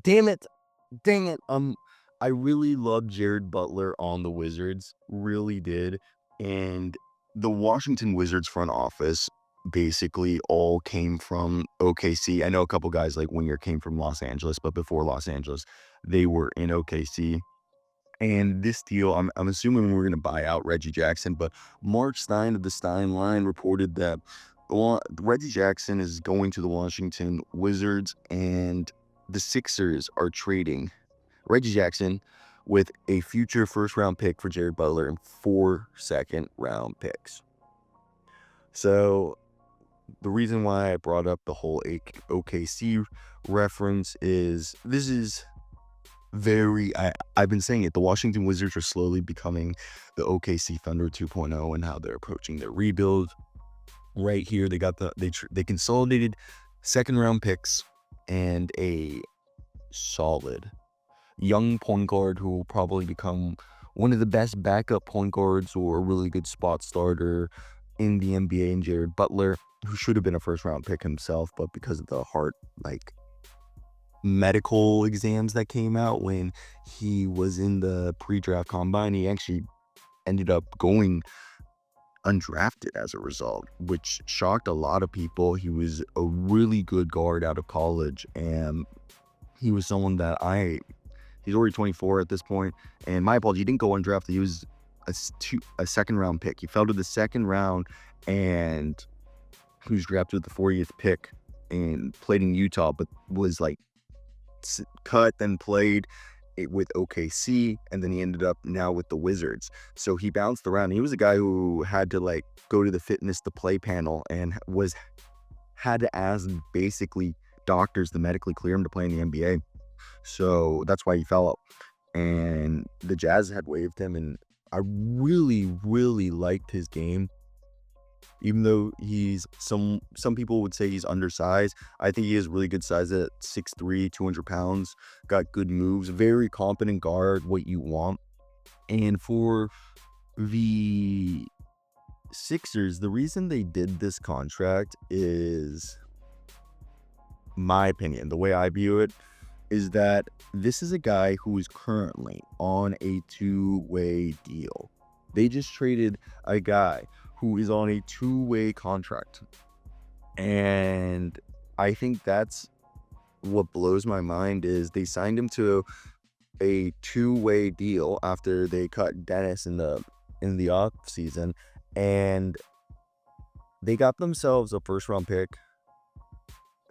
Damn it. Dang it. I really loved Jared Butler on the Wizards, really did. And the Washington Wizards front office basically all came from OKC. I know a couple guys like Winger came from Los Angeles, but before Los Angeles, they were in OKC. And this deal, I'm assuming we're going to buy out Reggie Jackson, but Marc Stein of the Stein line reported that Reggie Jackson is going to the Washington Wizards, and the Sixers are trading Reggie Jackson with a future first-round pick for Jared Butler and 4 second-round picks. So the reason why I brought up the whole OKC reference is this is I've been saying it. The Washington Wizards are slowly becoming the OKC Thunder 2.0 and how they're approaching their rebuild. Right here, they consolidated second-round picks and a solid young point guard who will probably become one of the best backup point guards or a really good spot starter in the NBA, in Jared Butler, who should have been a first-round pick himself, but because of the medical exams that came out when he was in the pre-draft combine, he actually ended up going undrafted as a result, which shocked a lot of people. He was a really good guard out of college, and he was someone that he's already 24 at this point, and my apology, he didn't go undrafted. He was a second-round pick. He fell to the second round, and he was drafted with the 40th pick and played in Utah, but was cut, then played it with OKC, and then he ended up now with the Wizards. So he bounced around. He was a guy who had to go to the fitness to play panel and had to ask basically doctors to medically clear him to play in the NBA. So that's why he fell out. And the Jazz had waived him, and I really, really liked his game. Even though he's some people would say he's undersized, I think he has really good size at 6'3", 200 pounds, got good moves, very competent guard, what you want. And for the Sixers, the reason they did this contract is, my opinion, the way I view it, is that this is a guy who is currently on a two-way deal. They just traded a guy who is on a two-way contract. And I think that's what blows my mind is they signed him to a two-way deal after they cut Dennis in the off season, and they got themselves a first-round pick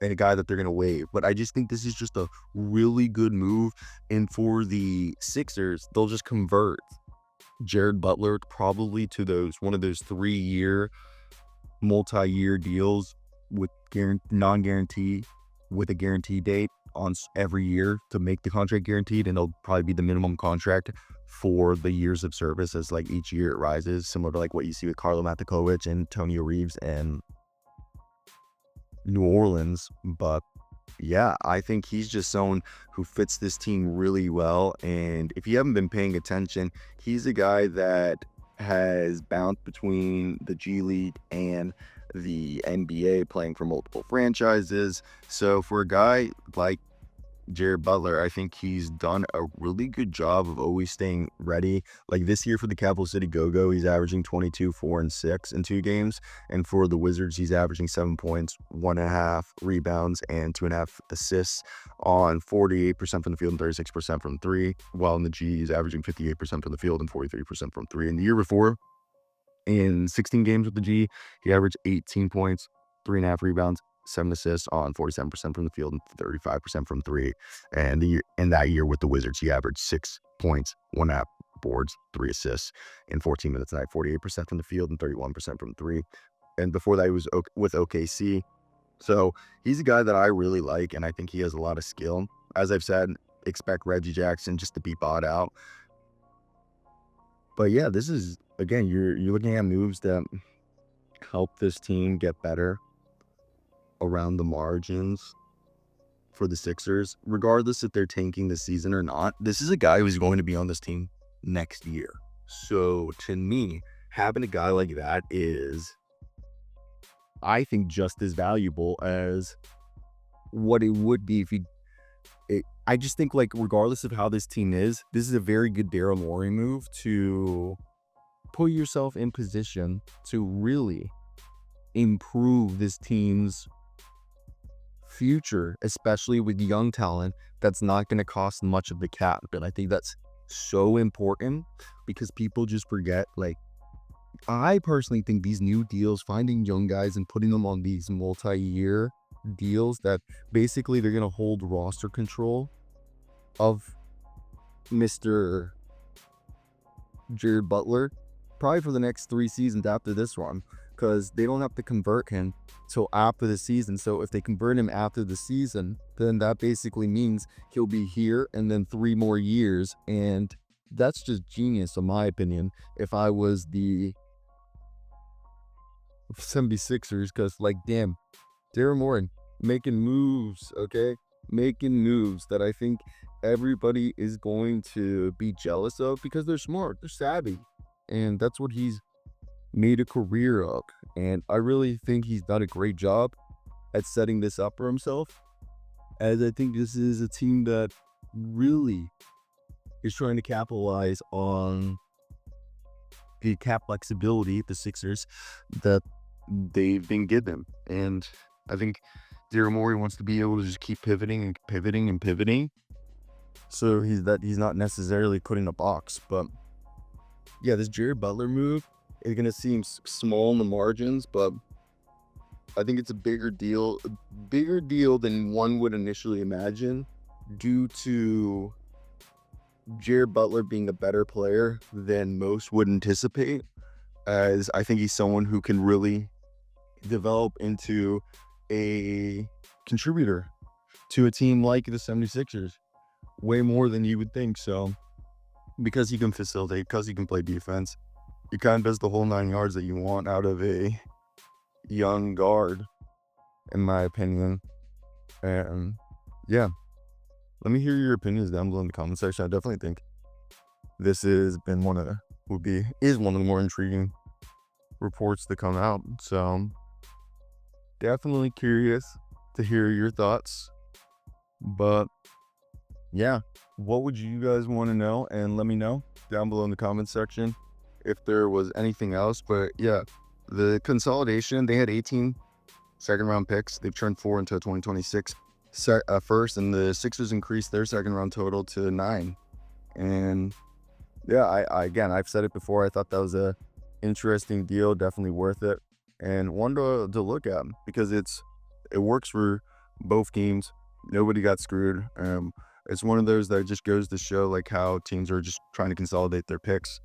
and a guy that they're going to waive. But I just think this is just a really good move. And for the Sixers, they'll just convert Jared Butler probably to one of those 3-year, multi-year deals with non-guarantee, with a guarantee date on every year to make the contract guaranteed, and it'll probably be the minimum contract for the years of service as each year it rises, similar to what you see with Carlo Matikovic and Antonio Reeves and New Orleans. But yeah, I think he's just someone who fits this team really well. And if you haven't been paying attention, he's a guy that has bounced between the G League and the NBA, playing for multiple franchises. So for a guy like Jared Butler, I think he's done a really good job of always staying ready. This year for the Capital City Go-Go, he's averaging 22, 4, and 6 in 2 games. And for the Wizards, he's averaging 7 points, 1.5 rebounds, and 2.5 assists on 48% from the field and 36% from 3, while in the G, he's averaging 58% from the field and 43% from 3. And the year before, in 16 games with the G, he averaged 18 points, 3.5 rebounds, 7 assists on 47% from the field and 35% from 3. And in that year with the Wizards, he averaged 6 points, 1.5 boards, 3 assists in 14 minutes a night, 48% from the field and 31% from 3. And before that, he was with OKC. So he's a guy that I really like, and I think he has a lot of skill. As I've said, expect Reggie Jackson just to be bought out. But yeah, this is, again, you're looking at moves that help this team get better around the margins for the Sixers, regardless if they're tanking this season or not. This is a guy who's going to be on this team next year. So to me, having a guy like that is, I think, just as valuable as what it would be if he I just think, like, regardless of how this team is, this is a very good Daryl Morey move to put yourself in position to really improve this team's future, especially with young talent that's not going to cost much of the cap. And I think that's so important because people just forget. Like, I personally think these new deals, finding young guys and putting them on these multi-year deals that basically they're going to hold roster control of Mr. Jared Butler probably for the next 3 seasons after this one, because they don't have to convert him till after the season. So if they convert him after the season, then that basically means he'll be here and then 3 more years. And that's just genius, in my opinion, if I was the 76ers, because, like, damn, Daryl Morey making moves, okay? Making moves that I think everybody is going to be jealous of because they're smart, they're savvy. And that's what he's made a career of. And I really think he's done a great job at setting this up for himself, as I think this is a team that really is trying to capitalize on the cap flexibility, the Sixers, that they've been given. And I think Daryl Morey wants to be able to just keep pivoting and pivoting and pivoting. So he's not necessarily put in a box. But yeah, this Jared Butler move is gonna seem small in the margins, but I think it's a bigger deal than one would initially imagine, due to Jared Butler being a better player than most would anticipate, as I think he's someone who can really develop into a contributor to a team like the 76ers, way more than you would think. So, because he can facilitate, because he can play defense, he kind of does the whole 9 yards that you want out of a young guard, in my opinion. And yeah, let me hear your opinions down below in the comment section. I definitely think this has been one of the more intriguing reports to come out. So definitely curious to hear your thoughts. But yeah, what would you guys want to know? And let me know down below in the comment section if there was anything else. But yeah, the consolidation, they had 18 second round picks. They've turned 4 into a 2026 first, and the Sixers increased their second round total to 9. And yeah, again, I've said it before, I thought that was a interesting deal, definitely worth it, and one to look at because it works for both teams. Nobody got screwed. It's one of those that just goes to show like how teams are just trying to consolidate their picks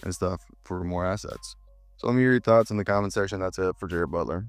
and stuff for more assets. So let me hear your thoughts in the comment section. That's it for Jared Butler.